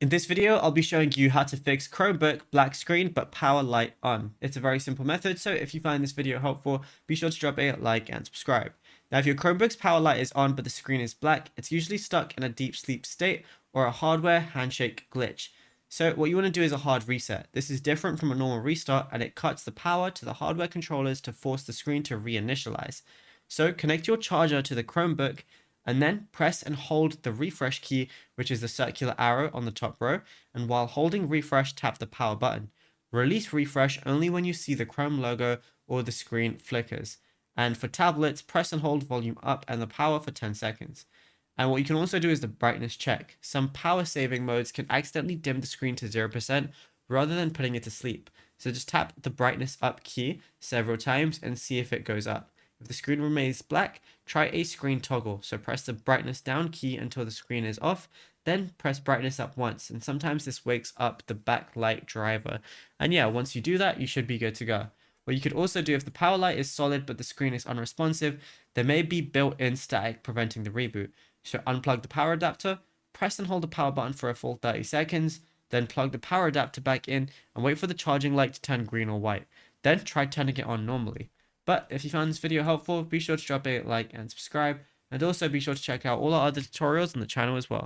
In this video, I'll be showing you how to fix Chromebook black screen but power light on. It's a very simple method, so if you find this video helpful, be sure to drop a like and subscribe. Now, if your Chromebook's power light is on but the screen is black, it's usually stuck in a deep sleep state or a hardware handshake glitch. So what you want to do is a hard reset. This is different from a normal restart and it cuts the power to the hardware controllers to force the screen to reinitialize. So connect your charger to the Chromebook and then press and hold the refresh key, which is the circular arrow on the top row, and while holding refresh, tap the power button. Release refresh only when you see the Chrome logo or the screen flickers. And for tablets, press and hold volume up and the power for 10 seconds. And what you can also do is the brightness check. Some power saving modes can accidentally dim the screen to 0% rather than putting it to sleep. So just tap the brightness up key several times and see if it goes up. If the screen remains black, try a screen toggle. So press the brightness down key until the screen is off, then press brightness up once. And sometimes this wakes up the backlight driver. And yeah, once you do that, you should be good to go. What you could also do if the power light is solid but the screen is unresponsive, there may be built-in static preventing the reboot. So unplug the power adapter, press and hold the power button for a full 30 seconds, then plug the power adapter back in and wait for the charging light to turn green or white. Then try turning it on normally. But if you found this video helpful, be sure to drop a like and subscribe, and also be sure to check out all our other tutorials on the channel as well.